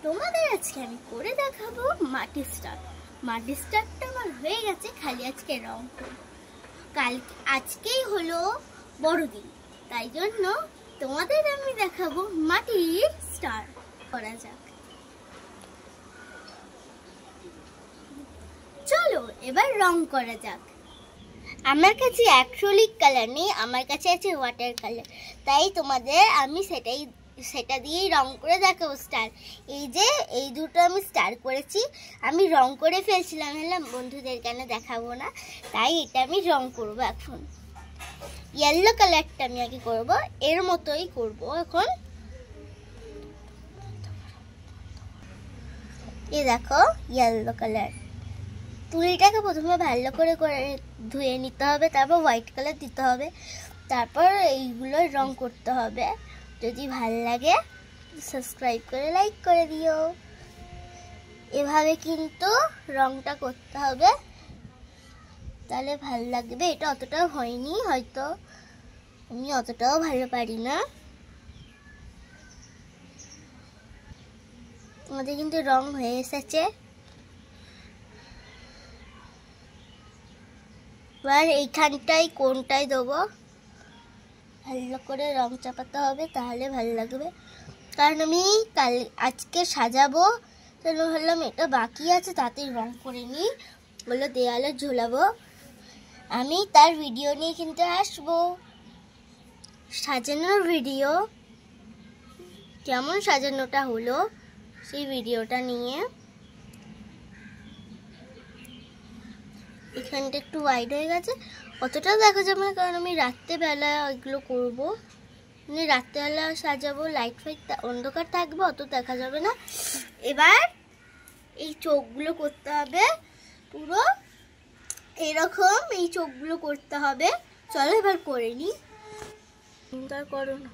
তোমাদের আজকে আমি করে দেখাবো মাটির স্টার। মাটির স্টারটা আমার হয়ে গেছে, খালি আজকে রং করব। আজকেই হলো বড়দিন, তাই জন্য তোমাদের আমি দেখাবো মাটির স্টার। করা যাক, চলো এবার রং করা যাক। আমার কাছে অ্যাক্রিলিক কালার নেই, আমার কাছে আছে ওয়াটার কালার, তাই তোমাদের আমি সেটা দিয়েই রং করে দেখাবো স্টার। এই যে এই দুটো আমি স্টার করেছি, আমি রং করে ফেলছিলাম, বন্ধুদের কেন দেখাবো না, তাই এটা আমি রং করব। এখন ইয়েলো কালারটা আমি আগে করব, এর মতোই করব। এখন এই দেখো ইয়েলো কালার, তুলিটাকে প্রথমে ভালো করে ধুয়ে নিতে হবে, তারপর হোয়াইট কালার দিতে হবে, তারপর এইগুলো রং করতে হবে। যদি ভালো লাগে সাবস্ক্রাইব করে লাইক করে দিও। এভাবে কিন্তু রংটা করতে হবে, তাহলে ভালো লাগবে। এটা অতটাও হয়নি, হয়তো আমি অতটাও ভালো পারি না। আমাদের কিন্তু রং হয়ে এসেছে। এবার এইখানটায় কোনটায় দেবো, ভালো করে রং চাপাতে হবে, তাহলে ভালো লাগবে। কারণ আমি আজকে সাজাবো, তাহলে ভাবলাম এটা বাকি আছে, তাতেই রং করে নিই, বলে দেয়ালে ঝোলাবো। আমি তার ভিডিও নিয়ে কিন্তু আসবো, সাজানোর ভিডিও, কেমন সাজানোটা হলো সেই ভিডিওটা নিয়ে। এখানটা একটু ওয়াইড হয়ে গেছে, অতটাও দেখা যাবে না, কারণ আমি রাত্রেবেলা ওইগুলো করবো, মানে রাত্রেবেলা সাজাবো, লাইট ফাইট অন্ধকার থাকবে, অত দেখা যাবে না। এবার এই চোখগুলো করতে হবে পুরো এরকম, এই চোখগুলো করতে হবে। চলো এবার করে নি, করো না।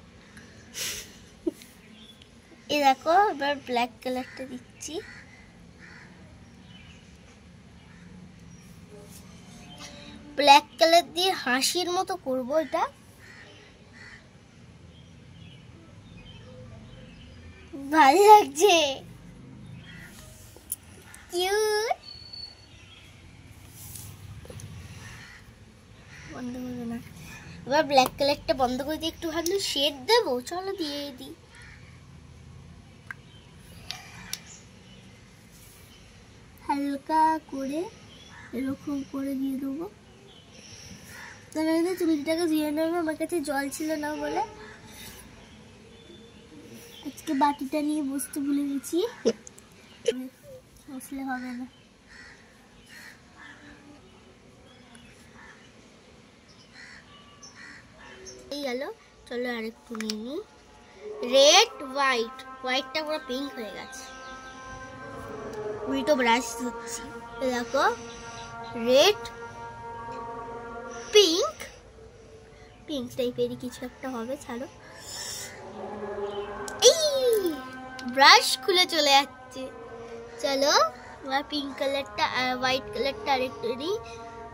এই দেখো এবার ব্ল্যাক কালারটা দিচ্ছি, ব্ল্যাক কালার দিয়ে হাসির মতো করবো। এটা ভালো লাগছে, কিউট। বন্ধ করবে না, এবার ব্ল্যাক কালারটা বন্ধ করে দিয়ে একটু ভালো শেড দেবো। চলো দিয়ে দিই, হালকা করে এরকম করে দিয়ে দেবো। তাহলে চুলটাকে ধুয়ে নেবো, আমার কাছে জল ছিল না বলে আজকে বাটিটা নিয়ে বসতে ভুলে গেছি, বসলে হবে না। এই গেল, চলো আরেকটু নিয়ে নিই। রেড হোয়াইটটা পুরো পিঙ্ক হয়ে গেছে, উল্টো ব্রাশ ধরছি। দেখো রেড পিঙ্ক টাইপেরই কিছু একটা হবে, ছাড়ো। এই ব্রাশ খুলে চলে যাচ্ছে। চলো এবার পিঙ্ক কালারটা আর হোয়াইট কালারটা আরেকটু নিই,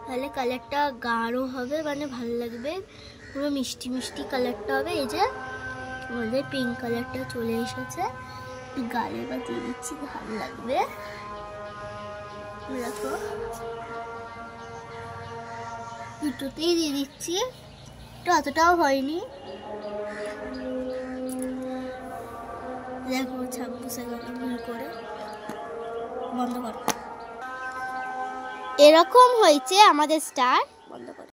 তাহলে কালারটা গাঢ় হবে, মানে ভালো লাগবে, পুরো মিষ্টি মিষ্টি কালারটা হবে। এই যে আমাদের পিঙ্ক কালারটা চলে এসেছে, গালে বা দিয়ে দিচ্ছি, ভালো লাগবে। দেখো দুটোতেই দিয়ে দিচ্ছি, এটা অতটাও হয়নি। দেখো ছাপ বসে গেল ভুল করে, বন্ধ করো। এরকম হয়েছে আমাদের স্টার, বন্ধ করো।